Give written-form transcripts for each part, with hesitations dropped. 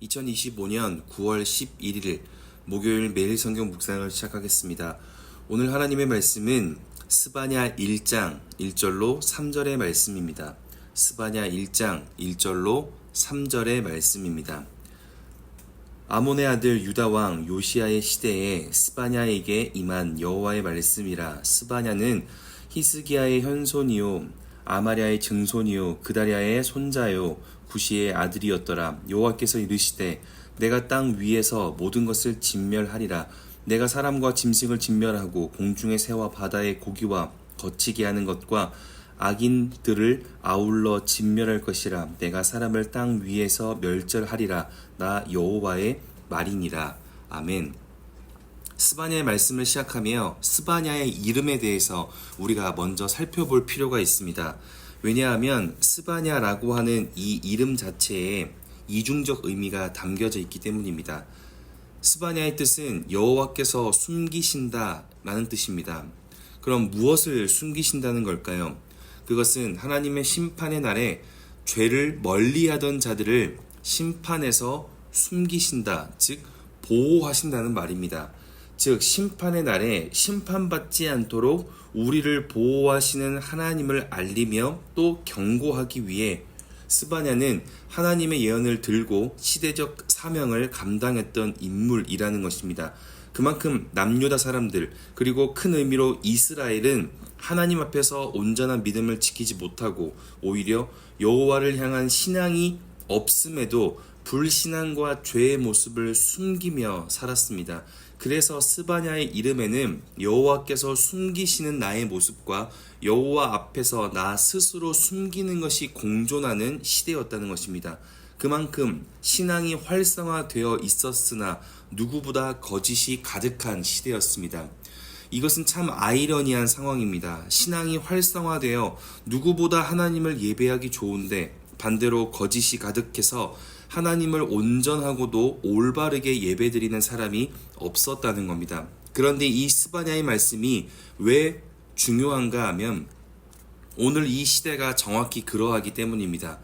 2025년 9월 11일 목요일 매일 성경 묵상을 시작하겠습니다. 오늘 하나님의 말씀은 스바냐 1장 1절로 3절의 말씀입니다. 스바냐 1장 1절로 3절의 말씀입니다. 아몬의 아들 유다 왕 요시야의 시대에 스바냐에게 임한 여호와의 말씀이라. 스바냐는 히스기야의 현손이요 아마랴의 증손이요 그다랴의 손자요 구시의 아들이었더라. 여호와께서 이르시되 내가 땅 위에서 모든 것을 진멸하리라. 내가 사람과 짐승을 진멸하고 공중의 새와 바다의 고기와 거치게 하는 것과 악인들을 아울러 진멸할 것이라. 내가 사람을 땅 위에서 멸절하리라. 나 여호와의 말이니라. 아멘. 스바냐의 말씀을 시작하며 스바냐의 이름에 대해서 우리가 먼저 살펴볼 필요가 있습니다. 왜냐하면 스바냐라고 하는 이 이름 자체에 이중적 의미가 담겨져 있기 때문입니다. 스바냐의 뜻은 여호와께서 숨기신다 라는 뜻입니다. 그럼 무엇을 숨기신다는 걸까요? 그것은 하나님의 심판의 날에 죄를 멀리하던 자들을 심판에서 숨기신다, 즉 보호하신다는 말입니다. 즉 심판의 날에 심판받지 않도록 우리를 보호하시는 하나님을 알리며 또 경고하기 위해 스바냐는 하나님의 예언을 들고 시대적 사명을 감당했던 인물이라는 것입니다. 그만큼 남유다 사람들 그리고 큰 의미로 이스라엘은 하나님 앞에서 온전한 믿음을 지키지 못하고 오히려 여호와를 향한 신앙이 없음에도 불신앙과 죄의 모습을 숨기며 살았습니다. 그래서 스바냐의 이름에는 여호와께서 숨기시는 나의 모습과 여호와 앞에서 나 스스로 숨기는 것이 공존하는 시대였다는 것입니다. 그만큼 신앙이 활성화되어 있었으나 누구보다 거짓이 가득한 시대였습니다. 이것은 참 아이러니한 상황입니다. 신앙이 활성화되어 누구보다 하나님을 예배하기 좋은데 반대로 거짓이 가득해서 하나님을 온전하고도 올바르게 예배드리는 사람이 없었다는 겁니다. 그런데 이 스바냐의 말씀이 왜 중요한가 하면 오늘 이 시대가 정확히 그러하기 때문입니다.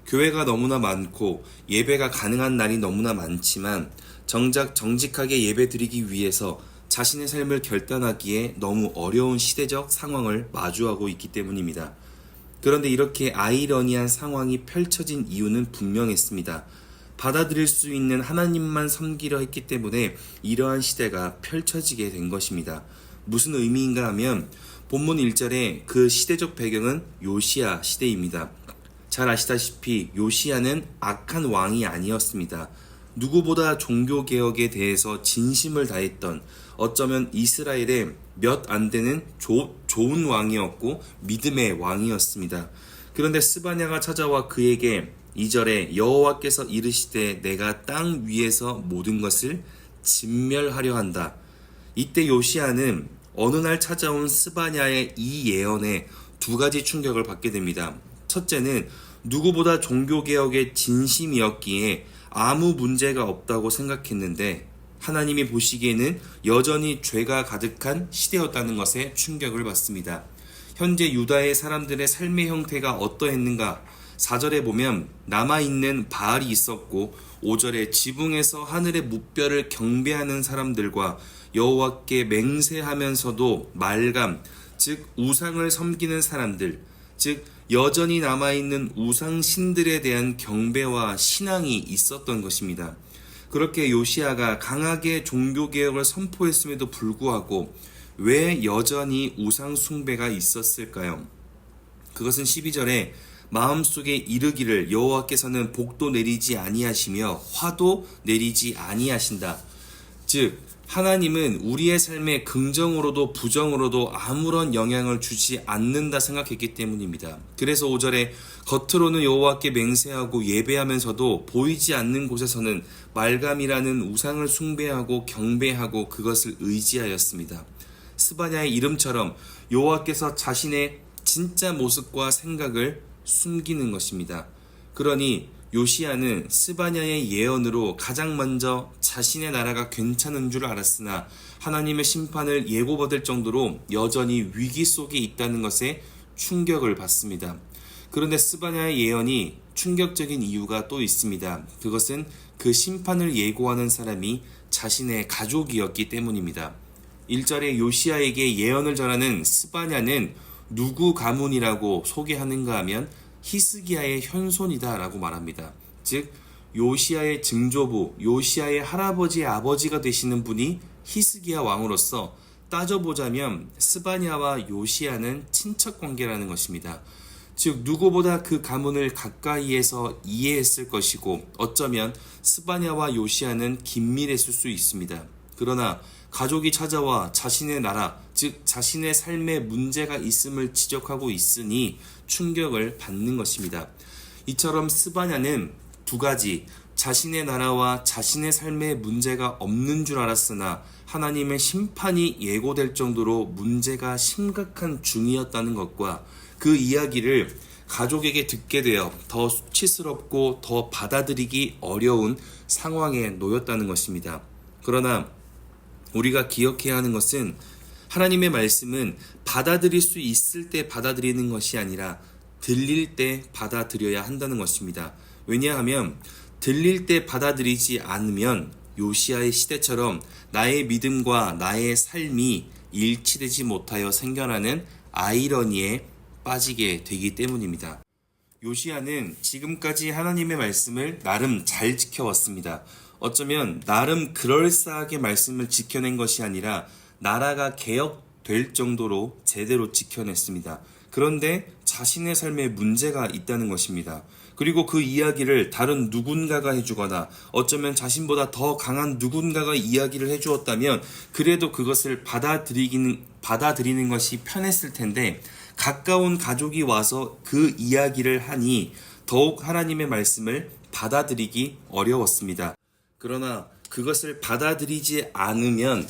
교회가 너무나 많고 예배가 가능한 날이 너무나 많지만 정작 정직하게 예배드리기 위해서 자신의 삶을 결단하기에 너무 어려운 시대적 상황을 마주하고 있기 때문입니다. 그런데 이렇게 아이러니한 상황이 펼쳐진 이유는 분명했습니다. 받아들일 수 있는 하나님만 섬기려 했기 때문에 이러한 시대가 펼쳐지게 된 것입니다. 무슨 의미인가 하면 본문 1절에 그 시대적 배경은 요시야 시대입니다. 잘 아시다시피 요시야는 악한 왕이 아니었습니다. 누구보다 종교개혁에 대해서 진심을 다했던 어쩌면 이스라엘의 몇 안 되는 좋은 왕이었고 믿음의 왕이었습니다. 그런데 스바냐가 찾아와 그에게 2절에 여호와께서 이르시되 내가 땅 위에서 모든 것을 진멸하려 한다. 이때 요시야는 어느 날 찾아온 스바냐의 이 예언에 두 가지 충격을 받게 됩니다. 첫째는 누구보다 종교개혁의 진심이었기에 아무 문제가 없다고 생각했는데 하나님이 보시기에는 여전히 죄가 가득한 시대였다는 것에 충격을 받습니다. 현재 유다의 사람들의 삶의 형태가 어떠했는가? 4절에 보면 남아있는 바알이 있었고 5절에 지붕에서 하늘의 무뼈를 경배하는 사람들과 여호와께 맹세하면서도 말감, 즉 우상을 섬기는 사람들, 즉 여전히 남아있는 우상신들에 대한 경배와 신앙이 있었던 것입니다. 그렇게 요시야가 강하게 종교개혁을 선포했음에도 불구하고 왜 여전히 우상 숭배가 있었을까요? 그것은 12절에 마음속에 이르기를 여호와께서는 복도 내리지 아니하시며 화도 내리지 아니하신다. 즉 하나님은 우리의 삶에 긍정으로도 부정으로도 아무런 영향을 주지 않는다 생각했기 때문입니다. 그래서 5절에 겉으로는 여호와께 맹세하고 예배하면서도 보이지 않는 곳에서는 말감이라는 우상을 숭배하고 경배하고 그것을 의지하였습니다. 스바냐의 이름처럼 여호와께서 자신의 진짜 모습과 생각을 숨기는 것입니다. 그러니 요시야는 스바냐의 예언으로 가장 먼저 자신의 나라가 괜찮은 줄 알았으나 하나님의 심판을 예고받을 정도로 여전히 위기 속에 있다는 것에 충격을 받습니다. 그런데 스바냐의 예언이 충격적인 이유가 또 있습니다. 그것은 그 심판을 예고하는 사람이 자신의 가족이었기 때문입니다. 1절에 요시야에게 예언을 전하는 스바냐는 누구 가문이라고 소개하는가 하면 히스기야의 현손이다 라고 말합니다. 즉 요시야의 증조부, 요시야의 할아버지의 아버지가 되시는 분이 히스기야 왕으로서 따져보자면 스바냐와 요시야는 친척 관계라는 것입니다. 즉 누구보다 그 가문을 가까이에서 이해했을 것이고 어쩌면 스바냐와 요시야는 긴밀했을 수 있습니다. 그러나 가족이 찾아와 자신의 나라, 즉 자신의 삶에 문제가 있음을 지적하고 있으니 충격을 받는 것입니다. 이처럼 스바냐는 두 가지, 자신의 나라와 자신의 삶에 문제가 없는 줄 알았으나 하나님의 심판이 예고될 정도로 문제가 심각한 중이었다는 것과 그 이야기를 가족에게 듣게 되어 더 수치스럽고 더 받아들이기 어려운 상황에 놓였다는 것입니다. 그러나 우리가 기억해야 하는 것은 하나님의 말씀은 받아들일 수 있을 때 받아들이는 것이 아니라 들릴 때 받아들여야 한다는 것입니다. 왜냐하면 들릴 때 받아들이지 않으면 요시야의 시대처럼 나의 믿음과 나의 삶이 일치되지 못하여 생겨나는 아이러니에 빠지게 되기 때문입니다. 요시야는 지금까지 하나님의 말씀을 나름 잘 지켜왔습니다. 어쩌면 나름 그럴싸하게 말씀을 지켜낸 것이 아니라 나라가 개혁될 정도로 제대로 지켜냈습니다. 그런데 자신의 삶에 문제가 있다는 것입니다. 그리고 그 이야기를 다른 누군가가 해주거나 어쩌면 자신보다 더 강한 누군가가 이야기를 해주었다면 그래도 그것을 받아들이는 것이 편했을 텐데 가까운 가족이 와서 그 이야기를 하니 더욱 하나님의 말씀을 받아들이기 어려웠습니다. 그러나 그것을 받아들이지 않으면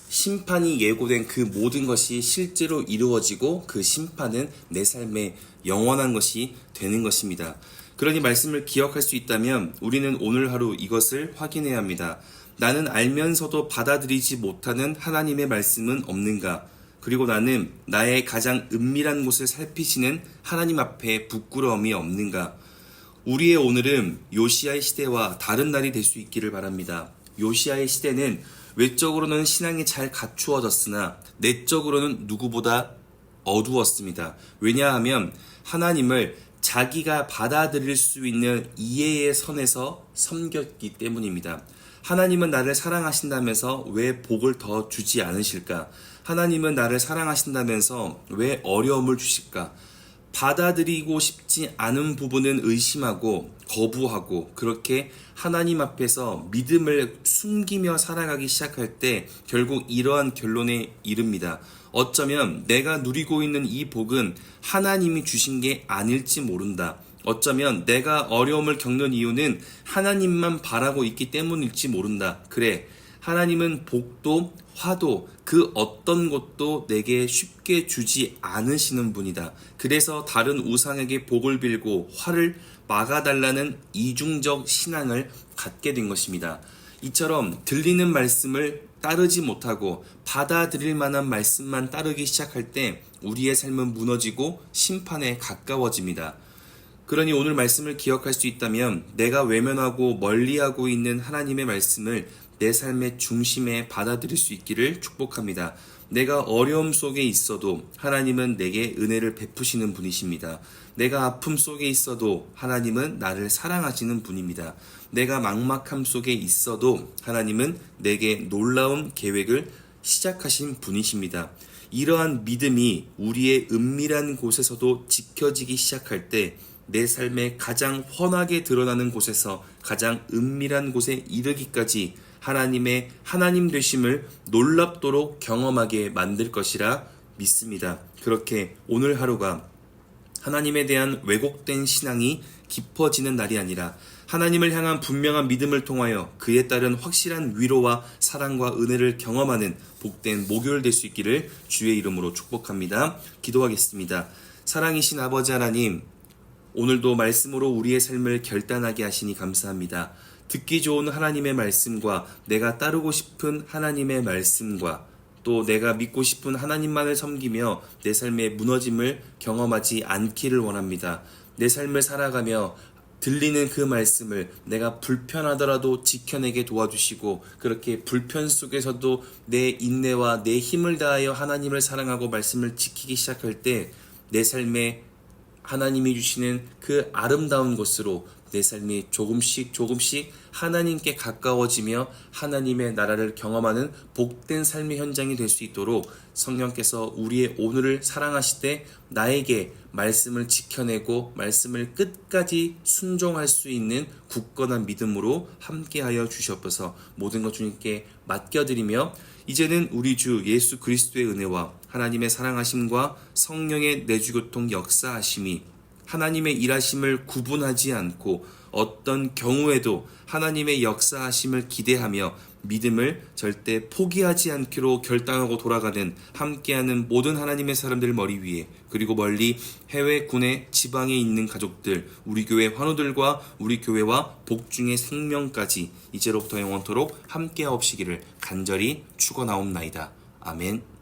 심판이 예고된 그 모든 것이 실제로 이루어지고 그 심판은 내 삶에 영원한 것이 되는 것입니다. 그러니 말씀을 기억할 수 있다면 우리는 오늘 하루 이것을 확인해야 합니다. 나는 알면서도 받아들이지 못하는 하나님의 말씀은 없는가? 그리고 나는 나의 가장 은밀한 곳을 살피시는 하나님 앞에 부끄러움이 없는가? 우리의 오늘은 요시야의 시대와 다른 날이 될 수 있기를 바랍니다. 요시야의 시대는 외적으로는 신앙이 잘 갖추어졌으나 내적으로는 누구보다 어두웠습니다. 왜냐하면 하나님을 자기가 받아들일 수 있는 이해의 선에서 섬겼기 때문입니다. 하나님은 나를 사랑하신다면서 왜 복을 더 주지 않으실까? 하나님은 나를 사랑하신다면서 왜 어려움을 주실까? 받아들이고 싶지 않은 부분은 의심하고 거부하고 그렇게 하나님 앞에서 믿음을 숨기며 살아가기 시작할 때 결국 이러한 결론에 이릅니다. 어쩌면 내가 누리고 있는 이 복은 하나님이 주신 게 아닐지 모른다. 어쩌면 내가 어려움을 겪는 이유는 하나님만 바라고 있기 때문일지 모른다. 그래, 하나님은 복도 화도 그 어떤 것도 내게 쉽게 주지 않으시는 분이다. 그래서 다른 우상에게 복을 빌고 화를 막아달라는 이중적 신앙을 갖게 된 것입니다. 이처럼 들리는 말씀을 따르지 못하고 받아들일 만한 말씀만 따르기 시작할 때 우리의 삶은 무너지고 심판에 가까워집니다. 그러니 오늘 말씀을 기억할 수 있다면 내가 외면하고 멀리하고 있는 하나님의 말씀을 내 삶의 중심에 받아들일 수 있기를 축복합니다. 내가 어려움 속에 있어도 하나님은 내게 은혜를 베푸시는 분이십니다. 내가 아픔 속에 있어도 하나님은 나를 사랑하시는 분입니다. 내가 막막함 속에 있어도 하나님은 내게 놀라운 계획을 시작하신 분이십니다. 이러한 믿음이 우리의 은밀한 곳에서도 지켜지기 시작할 때 내 삶에 가장 훤하게 드러나는 곳에서 가장 은밀한 곳에 이르기까지 하나님의 하나님 되심을 놀랍도록 경험하게 만들 것이라 믿습니다. 그렇게 오늘 하루가 하나님에 대한 왜곡된 신앙이 깊어지는 날이 아니라 하나님을 향한 분명한 믿음을 통하여 그에 따른 확실한 위로와 사랑과 은혜를 경험하는 복된 목요일 될 수 있기를 주의 이름으로 축복합니다. 기도하겠습니다. 사랑이신 아버지 하나님, 오늘도 말씀으로 우리의 삶을 결단하게 하시니 감사합니다. 듣기 좋은 하나님의 말씀과 내가 따르고 싶은 하나님의 말씀과 또 내가 믿고 싶은 하나님만을 섬기며 내 삶의 무너짐을 경험하지 않기를 원합니다. 내 삶을 살아가며 들리는 그 말씀을 내가 불편하더라도 지켜내게 도와주시고, 그렇게 불편 속에서도 내 인내와 내 힘을 다하여 하나님을 사랑하고 말씀을 지키기 시작할 때 내 삶에 하나님이 주시는 그 아름다운 것으로 내 삶이 조금씩 하나님께 가까워지며 하나님의 나라를 경험하는 복된 삶의 현장이 될 수 있도록 성령께서 우리의 오늘을 사랑하시되 나에게 말씀을 지켜내고 말씀을 끝까지 순종할 수 있는 굳건한 믿음으로 함께하여 주시옵소서. 모든 것 주님께 맡겨드리며 이제는 우리 주 예수 그리스도의 은혜와 하나님의 사랑하심과 성령의 내주교통 역사하심이 하나님의 일하심을 구분하지 않고 어떤 경우에도 하나님의 역사하심을 기대하며 믿음을 절대 포기하지 않기로 결단하고 돌아가는 함께하는 모든 하나님의 사람들 머리 위에, 그리고 멀리 해외 국내 지방에 있는 가족들, 우리 교회 환우들과 우리 교회와 복중의 생명까지 이제로부터 영원토록 함께하옵시기를 간절히 축원하옵나이다. 아멘.